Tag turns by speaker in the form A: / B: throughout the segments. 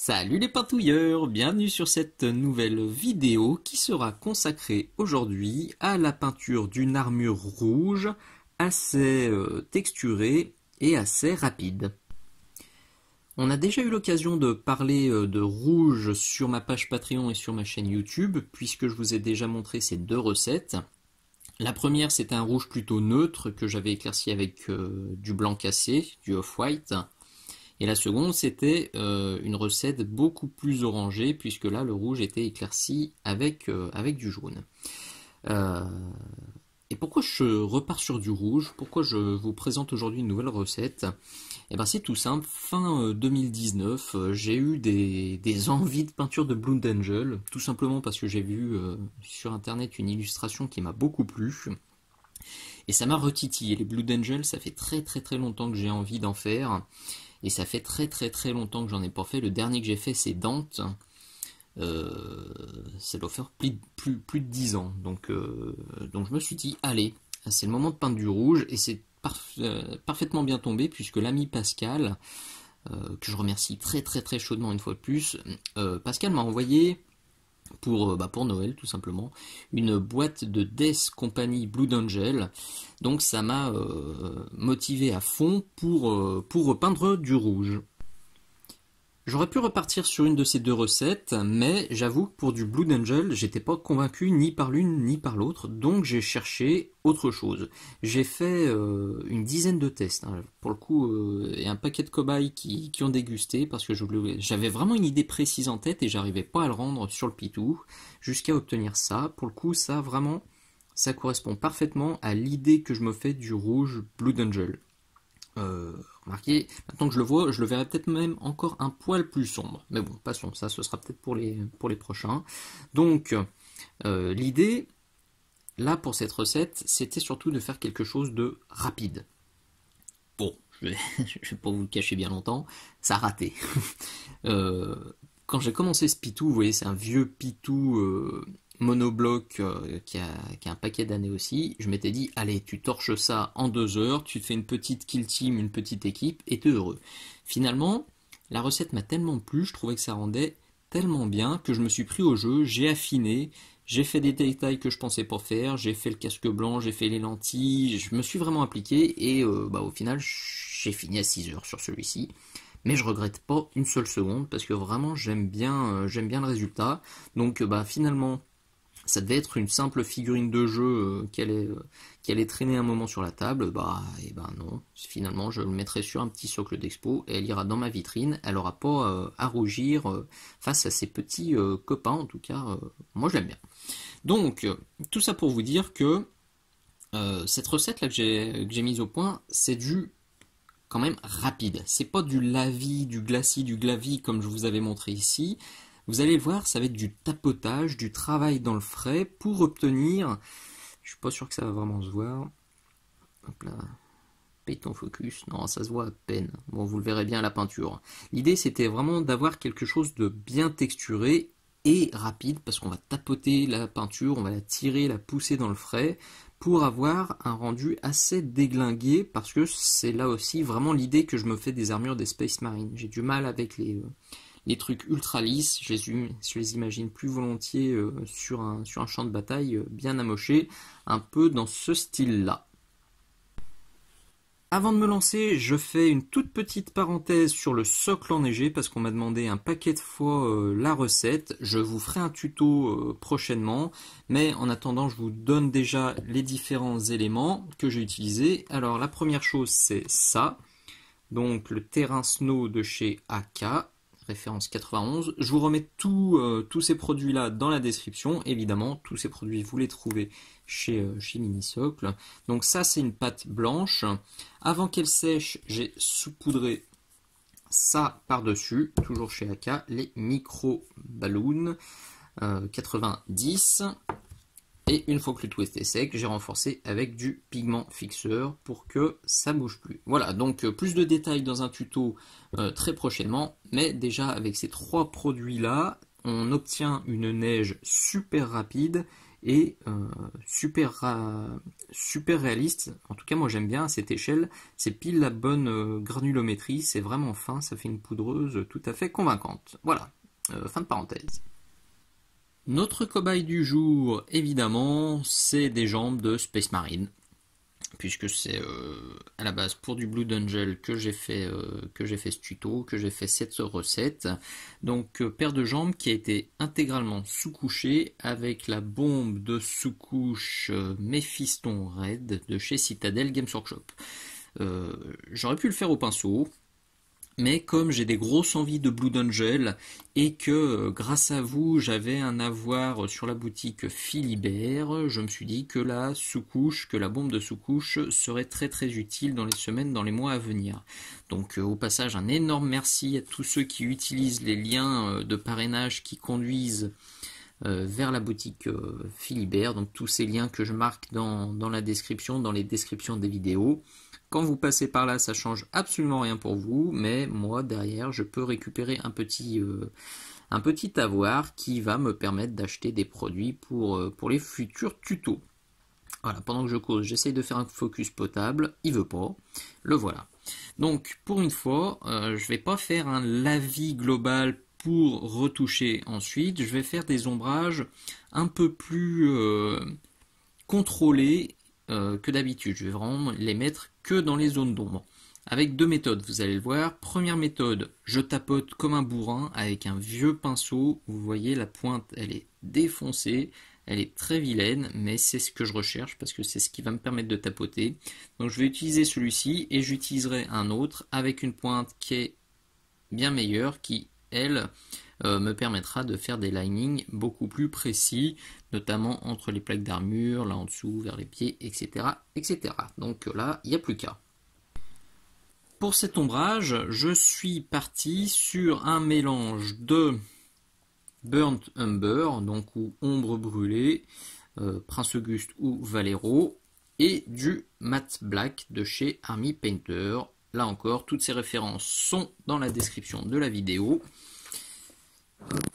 A: Salut les pintouilleurs, bienvenue sur cette nouvelle vidéo qui sera consacrée aujourd'hui à la peinture d'une armure rouge assez texturée et assez rapide. On a déjà eu l'occasion de parler de rouge sur ma page Patreon et sur ma chaîne YouTube, puisque je vous ai déjà montré ces deux recettes. La première, c'était un rouge plutôt neutre que j'avais éclairci avec du blanc cassé, du off-white. Et la seconde, c'était une recette beaucoup plus orangée, puisque là, le rouge était éclairci avec du jaune. Et pourquoi je repars sur du rouge? Pourquoi je vous présente aujourd'hui une nouvelle recette? Eh ben, c'est tout simple. Fin 2019, j'ai eu des envies de peinture de Blue Angel, tout simplement parce que j'ai vu sur internet une illustration qui m'a beaucoup plu. Et ça m'a retitillé. Les Blue Angel, ça fait très longtemps que j'ai envie d'en faire. Et ça fait très longtemps que j'en ai pas fait. Le dernier que j'ai fait, c'est Dante. Ça doit faire plus de 10 ans. Donc je me suis dit, allez, c'est le moment de peindre du rouge. Et c'est parfaitement bien tombé, puisque l'ami Pascal, que je remercie très chaudement une fois de plus, Pascal m'a envoyé pour Noël tout simplement une boîte de Death Company Blue Angel. Donc ça m'a motivé à fond pour repeindre du rouge. J'aurais pu repartir sur une de ces deux recettes, mais j'avoue que pour du Blue Angel, j'étais pas convaincu ni par l'une ni par l'autre, donc j'ai cherché autre chose. J'ai fait une dizaine de tests, hein, pour le coup, et un paquet de cobayes qui ont dégusté, parce que j'avais vraiment une idée précise en tête et j'arrivais pas à le rendre sur le pitou, jusqu'à obtenir ça. Pour le coup, ça vraiment, ça correspond parfaitement à l'idée que je me fais du rouge Blue Angel. Remarquez, maintenant que je le vois, je le verrai peut-être même encore un poil plus sombre. Mais bon, passons, ça ce sera peut-être pour les prochains. Donc, l'idée, là pour cette recette, c'était surtout de faire quelque chose de rapide. Bon, je vais pas vous le cacher bien longtemps, ça a raté. Quand j'ai commencé ce pitou, vous voyez, c'est un vieux pitou monobloc qui a un paquet d'années aussi. Je m'étais dit, allez, tu torches ça en 2 heures, tu te fais une petite kill team, une petite équipe, et t'es heureux. Finalement, la recette m'a tellement plu, je trouvais que ça rendait tellement bien que je me suis pris au jeu, j'ai affiné, j'ai fait des détails que je pensais pas faire, j'ai fait le casque blanc, j'ai fait les lentilles, je me suis vraiment appliqué, et au final, j'ai fini à 6 heures sur celui-ci. Mais je regrette pas une seule seconde, parce que vraiment, j'aime bien le résultat. Donc, finalement, ça devait être une simple figurine de jeu qui allait traîner un moment sur la table. Non. Finalement, je le mettrai sur un petit socle d'expo et elle ira dans ma vitrine. Elle n'aura pas à rougir face à ses petits copains. En tout cas, moi je l'aime bien. Donc, tout ça pour vous dire que cette recette là que j'ai mise au point, c'est du quand même rapide. C'est pas du lavis, du glacis, du glavis comme je vous avais montré ici. Vous allez le voir, ça va être du tapotage, du travail dans le frais pour obtenir... Je suis pas sûr que ça va vraiment se voir. Hop là. Paye ton focus. Non, ça se voit à peine. Bon, vous le verrez bien à la peinture. L'idée, c'était vraiment d'avoir quelque chose de bien texturé et rapide, parce qu'on va tapoter la peinture, on va la tirer, la pousser dans le frais, pour avoir un rendu assez déglingué, parce que c'est là aussi vraiment l'idée que je me fais des armures des Space Marines. J'ai du mal avec les trucs ultra lisses, je les imagine plus volontiers sur un champ de bataille bien amoché, un peu dans ce style-là. Avant de me lancer, je fais une toute petite parenthèse sur le socle enneigé, parce qu'on m'a demandé un paquet de fois la recette. Je vous ferai un tuto prochainement, mais en attendant, je vous donne déjà les différents éléments que j'ai utilisés. Alors la première chose, c'est ça, donc le terrain snow de chez AK. Référence 91. Je vous remets tous ces produits-là dans la description. Évidemment, tous ces produits, vous les trouvez chez Minisocle. Donc ça, c'est une pâte blanche. Avant qu'elle sèche, j'ai saupoudré ça par-dessus. Toujours chez AK, les micro balloons 90. Et une fois que le tout est sec, j'ai renforcé avec du pigment fixeur pour que ça bouge plus. Voilà, donc plus de détails dans un tuto très prochainement. Mais déjà avec ces 3 produits-là, on obtient une neige super rapide et super réaliste. En tout cas, moi j'aime bien à cette échelle. C'est pile la bonne granulométrie. C'est vraiment fin. Ça fait une poudreuse tout à fait convaincante. Voilà. Fin de parenthèse. Notre cobaye du jour, évidemment, c'est des jambes de Space Marine, puisque c'est à la base pour du Blue Angel que j'ai fait ce tuto, que j'ai fait cette recette. Donc paire de jambes qui a été intégralement sous-couchée avec la bombe de sous-couche Mephiston Red de chez Citadel Games Workshop. J'aurais pu le faire au pinceau, mais comme j'ai des grosses envies de Blue Angel et que grâce à vous j'avais un avoir sur la boutique Philibert, je me suis dit que la sous-couche, que la bombe de sous-couche serait très très utile dans les semaines, dans les mois à venir. Donc au passage un énorme merci à tous ceux qui utilisent les liens de parrainage qui conduisent vers la boutique Philibert, donc tous ces liens que je marque dans la description, dans les descriptions des vidéos. Quand vous passez par là, ça change absolument rien pour vous, mais moi derrière, je peux récupérer un petit avoir qui va me permettre d'acheter des produits pour les futurs tutos. Voilà, pendant que je cause, j'essaye de faire un focus potable, il veut pas, le voilà. Donc pour une fois, je vais pas faire un lavis global pour retoucher ensuite, je vais faire des ombrages un peu plus contrôlés que d'habitude. Je vais vraiment les mettre que dans les zones d'ombre. Avec deux méthodes, vous allez le voir. Première méthode, je tapote comme un bourrin avec un vieux pinceau. Vous voyez la pointe, elle est défoncée. Elle est très vilaine, mais c'est ce que je recherche parce que c'est ce qui va me permettre de tapoter. Donc je vais utiliser celui-ci et j'utiliserai un autre avec une pointe qui est bien meilleure, qui, elle, me permettra de faire des linings beaucoup plus précis, notamment entre les plaques d'armure, là en dessous, vers les pieds, etc. etc. Donc là, il n'y a plus qu'à. Pour cet ombrage, je suis parti sur un mélange de Burnt Umber, donc ou ombre brûlée, Prince Auguste ou Valero, et du Matte Black de chez Army Painter. Là encore, toutes ces références sont dans la description de la vidéo.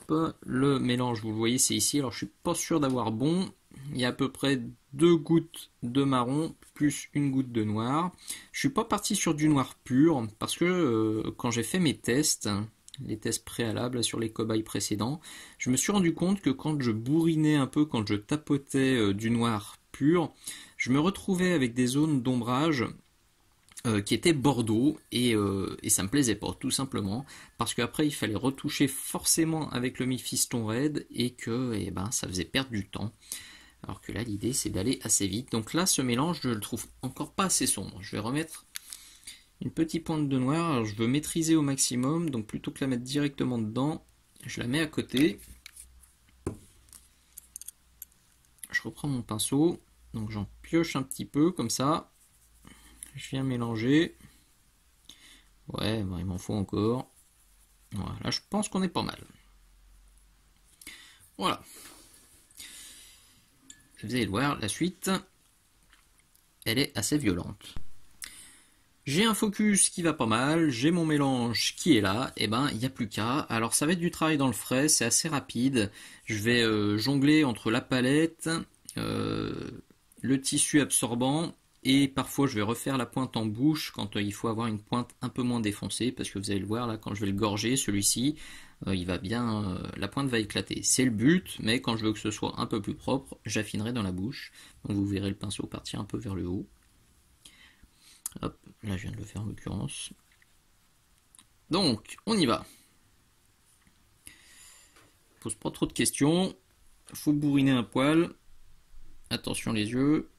A: Hop, le mélange, vous le voyez, c'est ici. Alors, je suis pas sûr d'avoir bon. Il y a à peu près 2 gouttes de marron plus une goutte de noir. Je suis pas parti sur du noir pur parce que quand j'ai fait mes tests, les tests préalables sur les cobayes précédents, je me suis rendu compte que quand je bourrinais un peu, quand je tapotais du noir pur, je me retrouvais avec des zones d'ombrage qui était Bordeaux et ça me plaisait pas tout simplement parce qu'après il fallait retoucher forcément avec le Mephiston Red et que ça faisait perdre du temps, alors que là l'idée c'est d'aller assez vite. Donc là ce mélange je le trouve encore pas assez sombre. Je vais remettre une petite pointe de noir. Alors, je veux maîtriser au maximum, donc plutôt que la mettre directement dedans, je la mets à côté. Je reprends mon pinceau, donc j'en pioche un petit peu comme ça. Je viens mélanger. Ouais, il m'en faut encore. Voilà, là je pense qu'on est pas mal. Voilà. Vous allez le voir, la suite, elle est assez violente. J'ai un focus qui va pas mal, j'ai mon mélange qui est là, et il n'y a plus qu'à. Alors ça va être du travail dans le frais, c'est assez rapide. Je vais jongler entre la palette, le tissu absorbant, et parfois je vais refaire la pointe en bouche quand il faut avoir une pointe un peu moins défoncée, parce que vous allez le voir là, quand je vais le gorger, celui-ci, il va bien, la pointe va éclater. C'est le but, mais quand je veux que ce soit un peu plus propre, j'affinerai dans la bouche. Donc vous verrez le pinceau partir un peu vers le haut. Hop, là je viens de le faire en l'occurrence. Donc, on y va. Pose pas trop de questions. Faut bourriner un poil. Attention les yeux.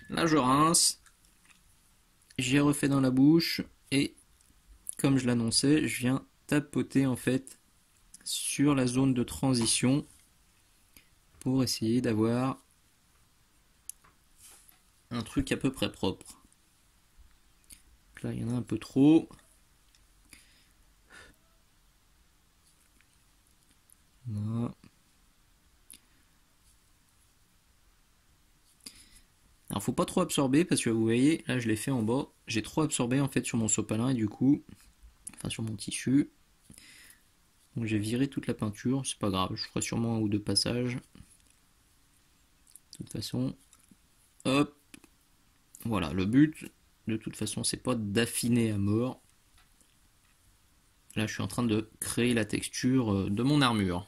A: Là je rince. J'ai refait dans la bouche. Et comme je l'annonçais, je viens tapoter en fait sur la zone de transition pour essayer d'avoir un truc à peu près propre. Donc là il y en a un peu trop. Là. Alors faut pas trop absorber parce que vous voyez là je l'ai fait en bas, j'ai trop absorbé en fait sur mon sopalin et du coup, enfin sur mon tissu, Donc j'ai viré toute la peinture, c'est pas grave, je ferai sûrement un ou deux passages. De toute façon, hop, voilà, le but, de toute façon, c'est pas d'affiner à mort. Là, je suis en train de créer la texture de mon armure.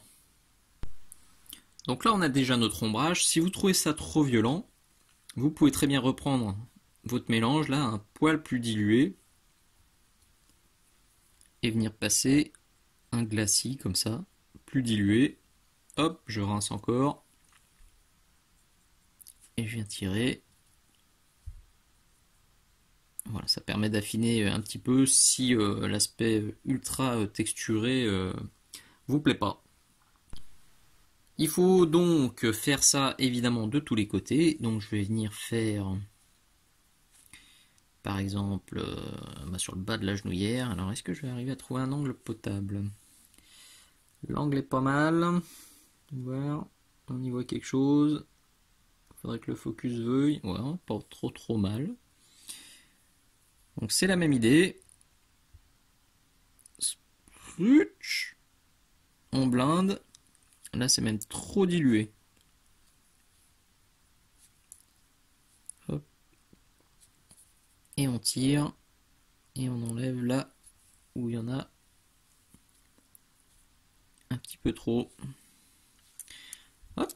A: Donc là, on a déjà notre ombrage. Si vous trouvez ça trop violent, vous pouvez très bien reprendre votre mélange, là, un poil plus dilué, et venir passer un glacis comme ça, plus dilué. Hop, je rince encore. Et je viens tirer. Voilà, ça permet d'affiner un petit peu si l'aspect ultra texturé vous plaît pas. Il faut donc faire ça évidemment de tous les côtés. Donc je vais venir faire par exemple sur le bas de la genouillère. Alors est-ce que je vais arriver à trouver un angle potable? L'angle est pas mal. Voilà, on y voit quelque chose. Il faudrait que le focus veuille. Ouais, pas trop mal. Donc c'est la même idée. On blinde. Là c'est même trop dilué. Hop. Et on tire. Et on enlève là où il y en a un petit peu trop. Hop.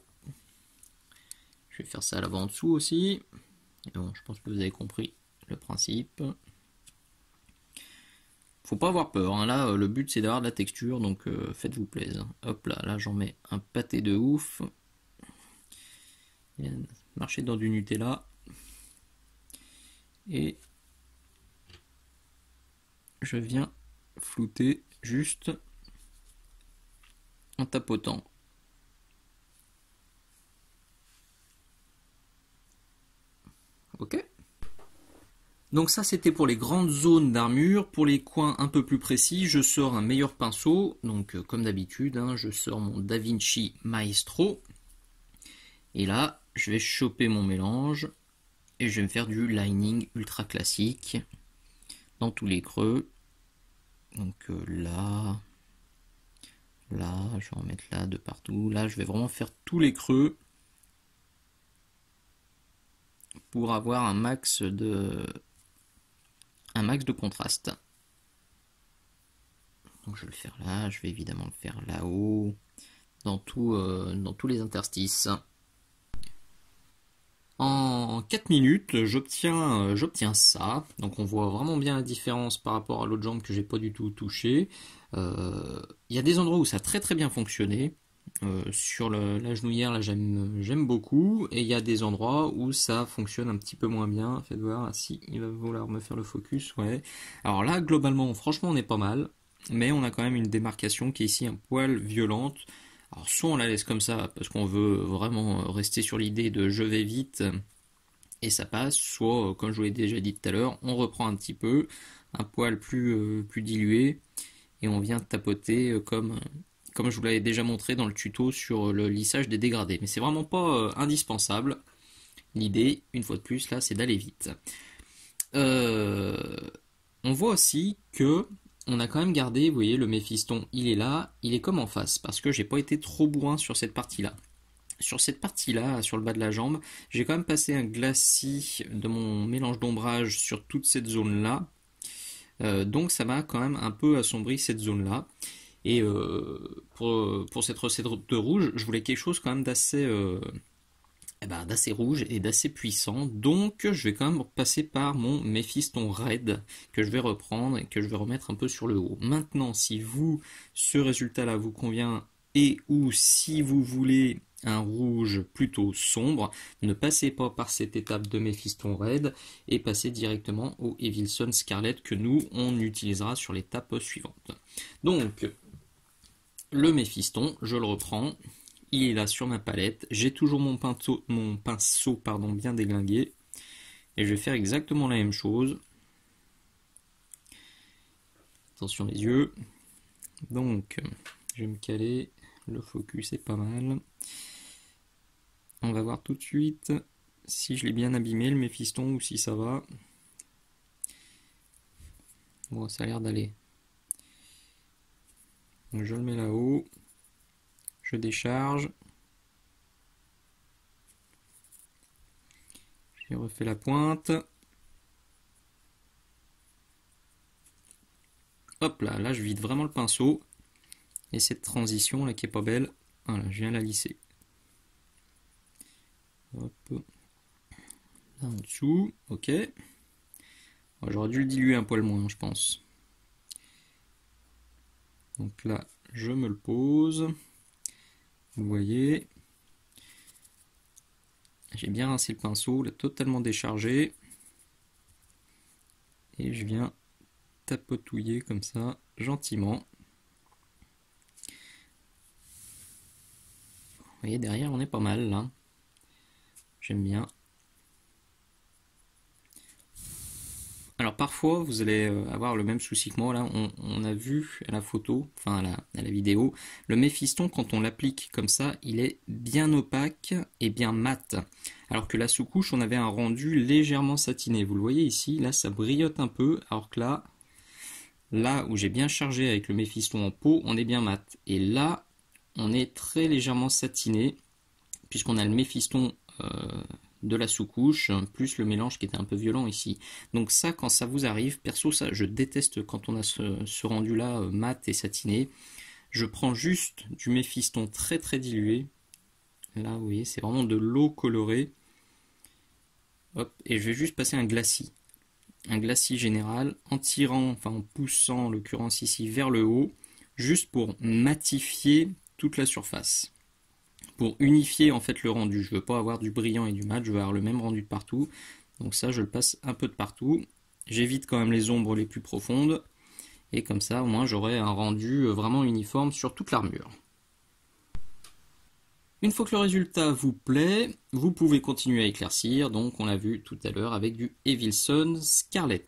A: Je vais faire ça à l'avant en dessous aussi. Et bon, je pense que vous avez compris le principe. Faut pas avoir peur, hein. Là le but c'est d'avoir de la texture, donc faites-vous plaisir. Hop là j'en mets un pâté de ouf. Marcher dans du Nutella. Et je viens flouter juste en tapotant. Ok. Donc ça c'était pour les grandes zones d'armure. Pour les coins un peu plus précis, je sors un meilleur pinceau. Donc comme d'habitude, hein, je sors mon DaVinci Maestro. Et là, je vais choper mon mélange. Et je vais me faire du lining ultra classique. Dans tous les creux. Donc là, je vais en mettre là de partout. Là, je vais vraiment faire tous les creux pour avoir un max de contraste. Donc je vais le faire là, je vais évidemment le faire là-haut, dans tous les interstices. En 4 minutes, j'obtiens ça. Donc on voit vraiment bien la différence par rapport à l'autre jambe que j'ai pas du tout touché. Il y a des endroits où ça a très très bien fonctionné. Sur la genouillère, là j'aime beaucoup. Et il y a des endroits où ça fonctionne un petit peu moins bien. Faites voir si il va vouloir me faire le focus. Ouais. Alors là, globalement, franchement, on est pas mal. Mais on a quand même une démarcation qui est ici un poil violente. Alors soit on la laisse comme ça parce qu'on veut vraiment rester sur l'idée de je vais vite et ça passe, soit comme je vous l'ai déjà dit tout à l'heure, on reprend un petit peu, un poil plus dilué et on vient tapoter comme je vous l'avais déjà montré dans le tuto sur le lissage des dégradés. Mais c'est vraiment pas indispensable. L'idée, une fois de plus, là, c'est d'aller vite. On voit aussi que on a quand même gardé, vous voyez, le Méphiston, il est là, il est comme en face, parce que j'ai pas été trop bourrin sur cette partie-là. Sur cette partie-là, sur le bas de la jambe, j'ai quand même passé un glacis de mon mélange d'ombrage sur toute cette zone-là. Donc ça m'a quand même un peu assombri cette zone-là. Et pour cette recette de rouge, je voulais quelque chose quand même d'assez rouge et d'assez puissant. Donc je vais quand même passer par mon Méphiston Red que je vais reprendre et que je vais remettre un peu sur le haut. Maintenant, si ce résultat-là vous convient et ou si vous voulez un rouge plutôt sombre, ne passez pas par cette étape de Méphiston Red et passez directement au Evilson Scarlet que nous, on utilisera sur l'étape suivante. Donc, le Méphiston, je le reprends. Il est là sur ma palette. J'ai toujours mon pinceau bien déglingué. Et je vais faire exactement la même chose. Attention les yeux. Donc, je vais me caler. Le focus est pas mal. On va voir tout de suite si je l'ai bien abîmé le Méphiston ou si ça va. Bon, ça a l'air d'aller. Donc je le mets là-haut, je décharge, je refais la pointe. Hop là, là je vide vraiment le pinceau. Et cette transition là qui est pas belle, voilà, je viens la lisser. Hop. Là en dessous, ok. J'aurais dû le diluer un poil moins, je pense. Donc là, je me le pose. Vous voyez. J'ai bien rincé le pinceau, là, totalement déchargé. Et je viens tapotouiller comme ça, gentiment. Vous voyez, derrière, on est pas mal, là. J'aime bien. Alors parfois vous allez avoir le même souci que moi, là on a vu à la photo, enfin à la vidéo, le Méphiston quand on l'applique comme ça, il est bien opaque et bien mat. Alors que la sous-couche on avait un rendu légèrement satiné, vous le voyez ici, là ça brillote un peu, alors que là où j'ai bien chargé avec le Méphiston en pot, on est bien mat. Et là on est très légèrement satiné, puisqu'on a le Méphiston de la sous-couche, plus le mélange qui était un peu violent ici. Donc ça, quand ça vous arrive, perso, ça, je déteste quand on a ce rendu-là mat et satiné. Je prends juste du Méphiston très très dilué. Là, vous voyez, c'est vraiment de l'eau colorée. Hop, et je vais juste passer un glacis. Un glacis général, en tirant, enfin en poussant, en l'occurrence ici, vers le haut, juste pour matifier toute la surface. Pour unifier en fait le rendu. Je veux pas avoir du brillant et du mat, je veux avoir le même rendu de partout. Donc ça, je le passe un peu de partout. J'évite quand même les ombres les plus profondes. Et comme ça, au moins, j'aurai un rendu vraiment uniforme sur toute l'armure. Une fois que le résultat vous plaît, vous pouvez continuer à éclaircir. Donc on l'a vu tout à l'heure avec du Evilson Scarlet.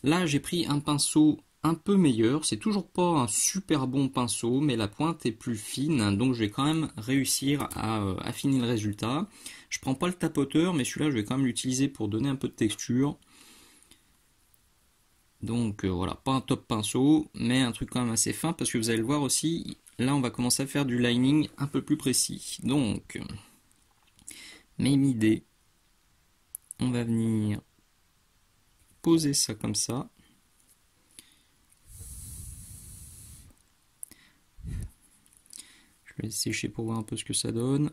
A: Là, j'ai pris un pinceau un peu meilleur, c'est toujours pas un super bon pinceau, mais la pointe est plus fine, donc je vais quand même réussir à affiner le résultat. Je prends pas le tapoteur, mais celui-là je vais quand même l'utiliser pour donner un peu de texture. Donc voilà, pas un top pinceau, mais un truc quand même assez fin, parce que vous allez le voir aussi, là on va commencer à faire du lining un peu plus précis. Donc, même idée, on va venir poser ça comme ça. Je vais sécher pour voir un peu ce que ça donne.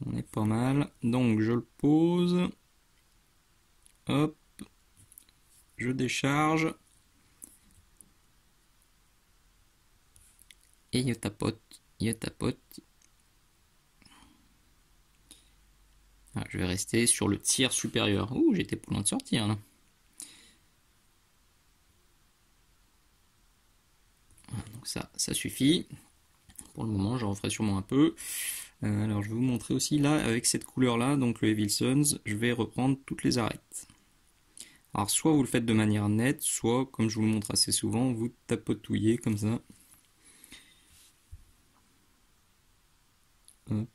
A: On est pas mal. Donc je le pose. Hop. Je décharge. Et je tapote. Je tapote. Ah, je vais rester sur le tiers supérieur. Ouh, j'étais pas loin de sortir là. Voilà, donc ça suffit. Pour le moment, j'en referai sûrement un peu. Alors je vais vous montrer aussi là, avec cette couleur là, donc le Evilsons, je vais reprendre toutes les arêtes. Alors soit vous le faites de manière nette, soit comme je vous le montre assez souvent, vous tapotouillez comme ça. Hop.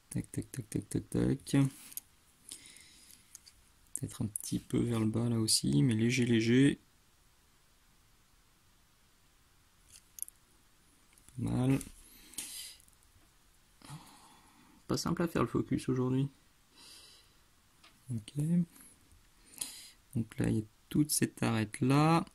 A: Tac tac tac tac tac tac. Peut-être un petit peu vers le bas là aussi, mais léger léger. Pas mal. Pas simple à faire le focus aujourd'hui. Ok. Donc là, il y a toute cette arête là.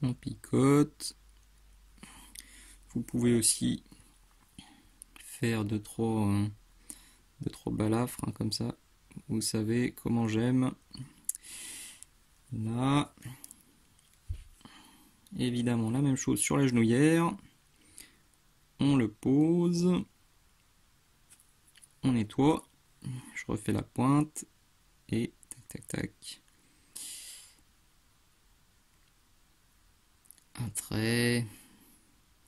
A: On picote. Vous pouvez aussi faire deux trois balafres hein, comme ça. Vous savez comment j'aime. Là. Évidemment, la même chose sur la genouillère. On le pose. On nettoie. Je refais la pointe. Et tac tac tac. Un trait.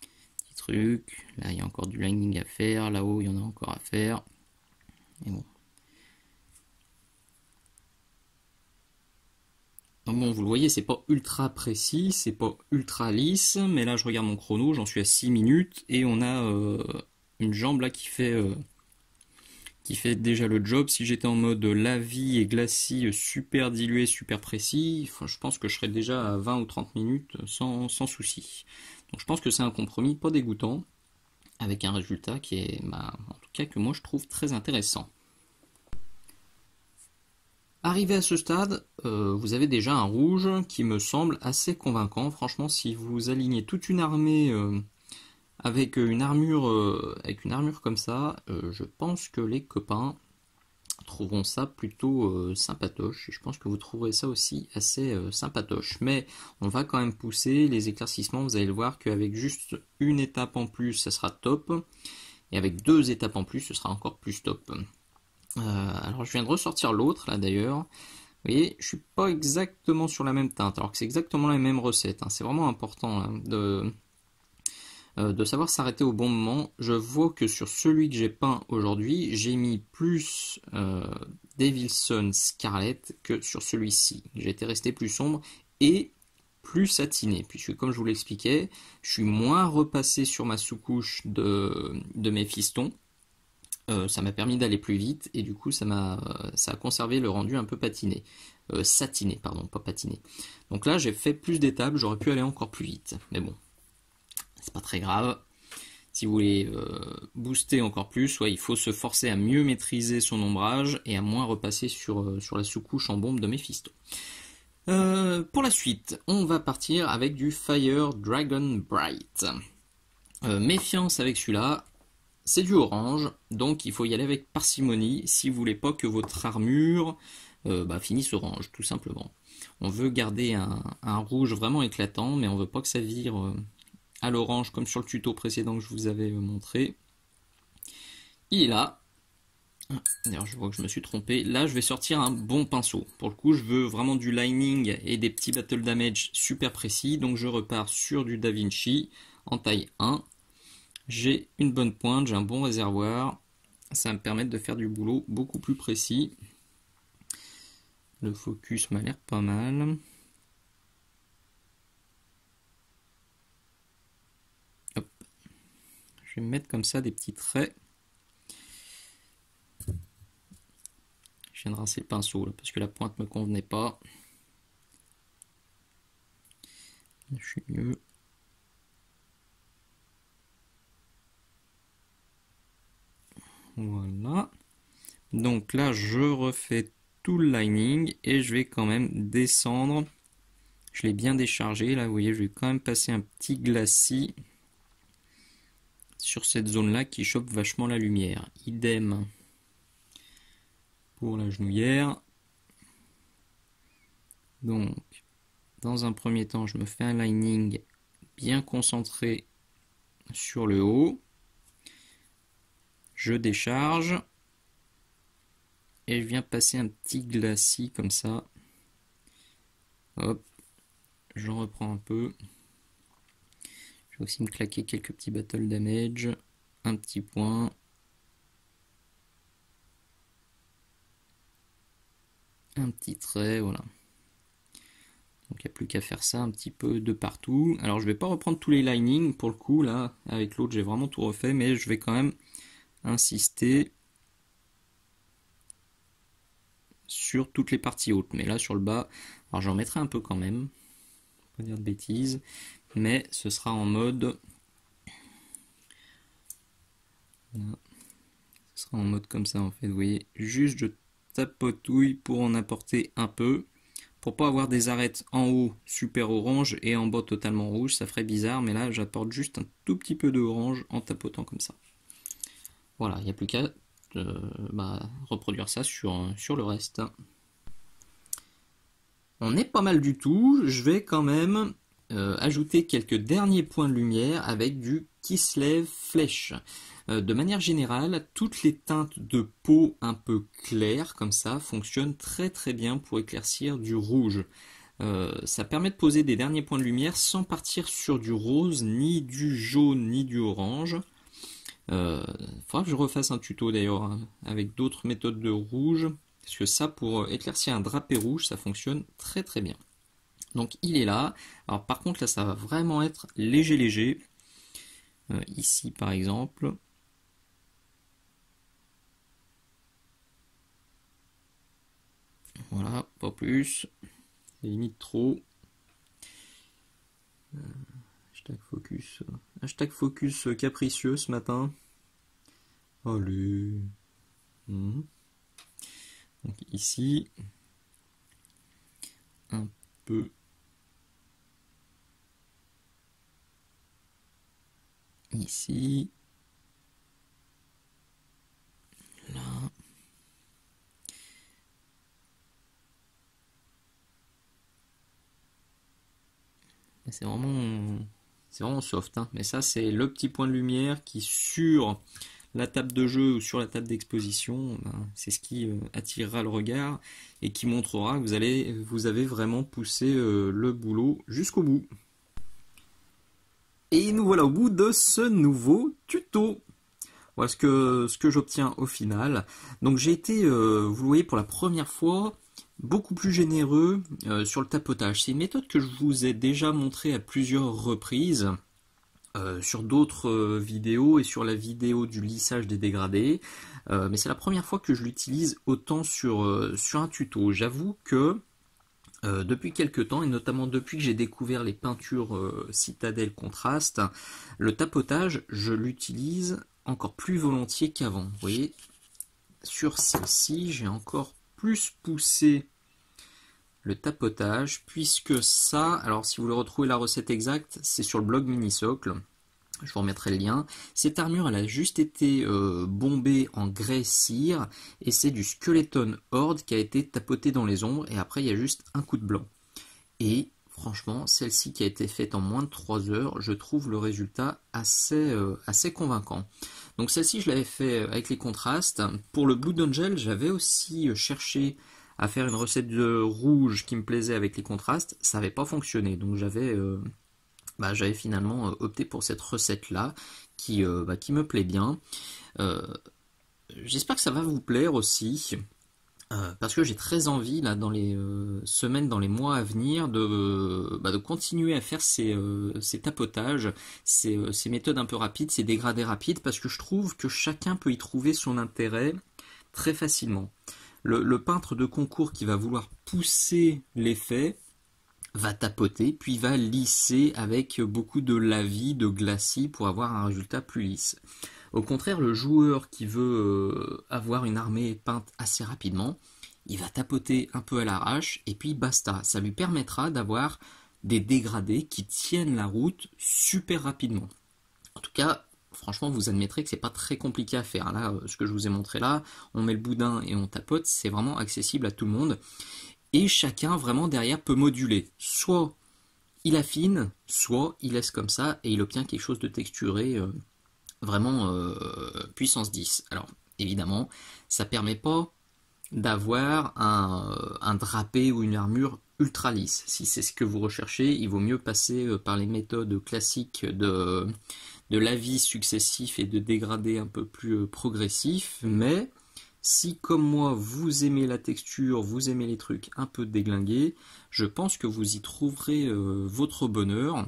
A: Petit truc. Là, il y a encore du lining à faire. Là-haut, il y en a encore à faire. Et bon. Donc bon, vous le voyez, c'est pas ultra précis, c'est pas ultra lisse, mais là je regarde mon chrono, j'en suis à 6 minutes et on a une jambe là qui fait déjà le job. Si j'étais en mode lavis et glacis super dilué, super précis, enfin, je pense que je serais déjà à 20 ou 30 minutes sans souci. Donc je pense que c'est un compromis pas dégoûtant, avec un résultat qui est, en tout cas, que moi je trouve très intéressant. Arrivé à ce stade, vous avez déjà un rouge qui me semble assez convaincant. Franchement, si vous alignez toute une armée avec une armure comme ça, je pense que les copains trouveront ça plutôt sympatoche. Et je pense que vous trouverez ça aussi assez sympatoche. Mais on va quand même pousser les éclaircissements. Vous allez le voir qu'avec juste une étape en plus, ça sera top. Et avec 2 étapes en plus, ce sera encore plus top. Alors je viens de ressortir l'autre là d'ailleurs. Vous voyez, je suis pas exactement sur la même teinte, alors que c'est exactement la même recette. Hein. C'est vraiment important hein, de savoir s'arrêter au bon moment. Je vois que sur celui que j'ai peint aujourd'hui, j'ai mis plus Devilson Scarlet que sur celui-ci. J'ai été resté plus sombre et plus satiné, puisque comme je vous l'expliquais, je suis moins repassé sur ma sous-couche de mes fistons. Ça m'a permis d'aller plus vite et du coup ça a conservé le rendu un peu patiné. Satiné, pardon, pas patiné. Donc là j'ai fait plus d'étapes, j'aurais pu aller encore plus vite. Mais bon, c'est pas très grave. Si vous voulez booster encore plus, ouais, il faut se forcer à mieux maîtriser son ombrage et à moins repasser sur la sous-couche en bombe de Mephisto. Pour la suite, on va partir avec du Fire Dragon Bright. Méfiance avec celui-là. C'est du orange, donc il faut y aller avec parcimonie si vous voulez pas que votre armure finisse orange, tout simplement. On veut garder un rouge vraiment éclatant, mais on veut pas que ça vire à l'orange comme sur le tuto précédent que je vous avais montré. Il est là. D'ailleurs, je vois que je me suis trompé. Là, je vais sortir un bon pinceau. Pour le coup, je veux vraiment du lining et des petits battle damage super précis, donc je repars sur du DaVinci en taille 1. J'ai une bonne pointe, j'ai un bon réservoir, ça va me permettre de faire du boulot beaucoup plus précis. Le focus m'a l'air pas mal. Hop. Je vais mettre comme ça des petits traits. Je viens de rincer le pinceau là, parce que la pointe me convenait pas. Je suis mieux. Voilà. Donc là, je refais tout le lining et je vais quand même descendre. Je l'ai bien déchargé. Là, vous voyez, je vais quand même passer un petit glacis sur cette zone-là qui chope vachement la lumière. Idem pour la genouillère. Donc, dans un premier temps, je me fais un lining bien concentré sur le haut. Je décharge. Et je viens passer un petit glacis comme ça. Hop. J'en reprends un peu. Je vais aussi me claquer quelques petits battle damage. Un petit point. Un petit trait, voilà. Donc il n'y a plus qu'à faire ça un petit peu de partout. Alors je vais pas reprendre tous les linings pour le coup là. Avec l'autre j'ai vraiment tout refait. Mais je vais quand même insister sur toutes les parties hautes. Mais là sur le bas, alors j'en mettrai un peu quand même. Pas dire de bêtises. Mais ce sera en mode... Voilà. Ce sera en mode comme ça en fait. Vous voyez, juste je tapotouille pour en apporter un peu. Pour pas avoir des arêtes en haut super orange et en bas totalement rouge, ça ferait bizarre, mais là j'apporte juste un tout petit peu de orange en tapotant comme ça. Voilà, il n'y a plus qu'à reproduire ça sur le reste. On n'est pas mal du tout, je vais quand même ajouter quelques derniers points de lumière avec du Kislev Flèche. De manière générale, toutes les teintes de peau un peu claires comme ça fonctionnent très très bien pour éclaircir du rouge. Ça permet de poser des derniers points de lumière sans partir sur du rose, ni du jaune, ni du orange. Faudra que je refasse un tuto d'ailleurs hein, avec d'autres méthodes de rouge, parce que ça pour éclaircir un drapé rouge ça fonctionne très très bien. Donc il est là. Alors par contre là ça va vraiment être léger léger. Ici par exemple. Voilà, pas plus. C'est limite trop. Hashtag focus capricieux ce matin. Allez. Donc ici, un peu. Ici. Là. C'est vraiment soft, hein. Mais ça, c'est le petit point de lumière qui, sur la table de jeu ou sur la table d'exposition, ben, c'est ce qui attirera le regard et qui montrera que vous avez vraiment poussé le boulot jusqu'au bout. Et nous voilà au bout de ce nouveau tuto. Voilà ce que j'obtiens au final. Donc j'ai été, vous le voyez pour la première fois, beaucoup plus généreux sur le tapotage. C'est une méthode que je vous ai déjà montrée à plusieurs reprises sur d'autres vidéos et sur la vidéo du lissage des dégradés. Mais c'est la première fois que je l'utilise autant sur un tuto. J'avoue que depuis quelques temps, et notamment depuis que j'ai découvert les peintures Citadel Contrast, le tapotage, je l'utilise encore plus volontiers qu'avant. Vous voyez, sur celle-ci, j'ai encore plus poussé le tapotage, puisque ça, alors si vous voulez retrouver la recette exacte, c'est sur le blog Minisocle. Je vous remettrai le lien. Cette armure, elle a juste été bombée en grès cire, et c'est du Skeleton Horde qui a été tapoté dans les ombres, et après il y a juste un coup de blanc. Et franchement, celle-ci qui a été faite en moins de 3 heures, je trouve le résultat assez convaincant. Donc celle-ci, je l'avais fait avec les contrastes. Pour le Blood Angel, j'avais aussi cherché à faire une recette de rouge qui me plaisait avec les contrastes. Ça n'avait pas fonctionné, donc j'avais finalement opté pour cette recette-là qui me plaît bien. J'espère que ça va vous plaire aussi. Parce que j'ai très envie, là, dans les semaines, dans les mois à venir, de continuer à faire ces tapotages, ces méthodes un peu rapides, ces dégradés rapides, parce que je trouve que chacun peut y trouver son intérêt très facilement. Le peintre de concours qui va vouloir pousser l'effet va tapoter, puis va lisser avec beaucoup de lavis, de glacis pour avoir un résultat plus lisse. Au contraire, le joueur qui veut avoir une armée peinte assez rapidement, il va tapoter un peu à l'arrache et puis basta. Ça lui permettra d'avoir des dégradés qui tiennent la route super rapidement. En tout cas, franchement, vous admettrez que c'est pas très compliqué à faire. Là, ce que je vous ai montré là, on met le boudin et on tapote, c'est vraiment accessible à tout le monde. Et chacun vraiment derrière peut moduler. Soit il affine, soit il laisse comme ça et il obtient quelque chose de texturé vraiment puissance 10. Alors évidemment, ça permet pas d'avoir un drapé ou une armure ultra lisse. Si c'est ce que vous recherchez, il vaut mieux passer par les méthodes classiques de lavis successif et de dégradé un peu plus progressif. Mais si comme moi vous aimez la texture, vous aimez les trucs un peu déglingués, je pense que vous y trouverez votre bonheur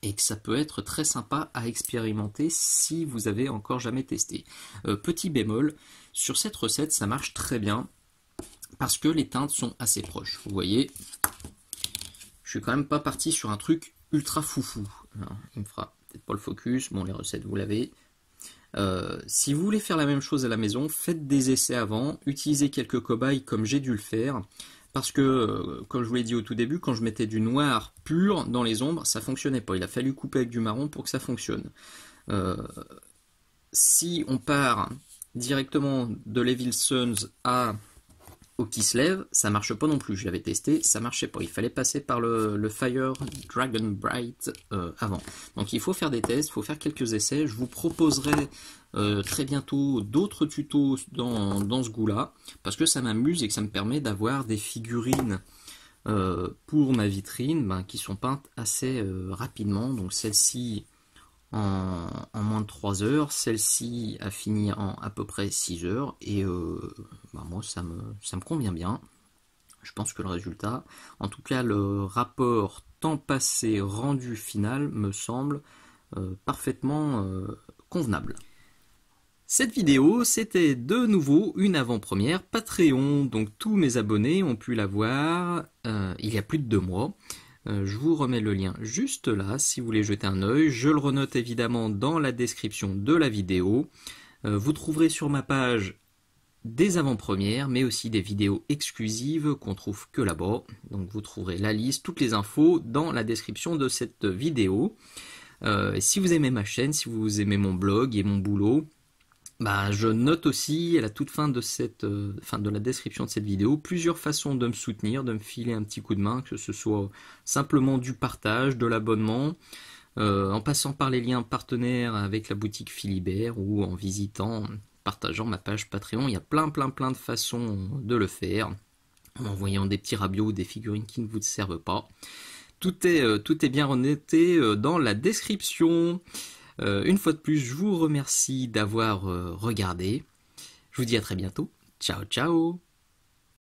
A: et que ça peut être très sympa à expérimenter si vous avez encore jamais testé. Petit bémol, sur cette recette ça marche très bien parce que les teintes sont assez proches. Vous voyez, je suis quand même pas parti sur un truc ultra foufou. Alors, il me fera peut-être pas le focus, bon les recettes vous l'avez. Si vous voulez faire la même chose à la maison, faites des essais avant, utilisez quelques cobayes comme j'ai dû le faire, parce que, comme je vous l'ai dit au tout début, quand je mettais du noir pur dans les ombres, ça fonctionnait pas, il a fallu couper avec du marron pour que ça fonctionne. Si on part directement de l'Evil Sons au Kislev, ça marche pas non plus, je l'avais testé, ça marchait pas, il fallait passer par le Fire Dragon Bright avant. Donc il faut faire des tests, il faut faire quelques essais, je vous proposerai très bientôt d'autres tutos dans ce goût-là, parce que ça m'amuse et que ça me permet d'avoir des figurines pour ma vitrine qui sont peintes assez rapidement, donc celle-ci en moins de 3 heures, celle-ci a fini en à peu près 6 heures, et moi ça me convient bien. Je pense que le résultat, en tout cas le rapport temps passé rendu final me semble parfaitement convenable. Cette vidéo, c'était de nouveau une avant-première Patreon, donc tous mes abonnés ont pu la voir il y a plus de 2 mois. Je vous remets le lien juste là si vous voulez jeter un œil. Je le renote évidemment dans la description de la vidéo. Vous trouverez sur ma page des avant-premières, mais aussi des vidéos exclusives qu'on trouve que là-bas. Donc vous trouverez la liste, toutes les infos dans la description de cette vidéo. Si vous aimez ma chaîne, si vous aimez mon blog et mon boulot, je note aussi à la toute fin de de la description de cette vidéo plusieurs façons de me soutenir, de me filer un petit coup de main, que ce soit simplement du partage, de l'abonnement, en passant par les liens partenaires avec la boutique Philibert ou en partageant ma page Patreon. Il y a plein de façons de le faire, en envoyant des petits rabios ou des figurines qui ne vous servent pas. Tout est bien renoté dans la description. Une fois de plus, je vous remercie d'avoir regardé. Je vous dis à très bientôt. Ciao, ciao!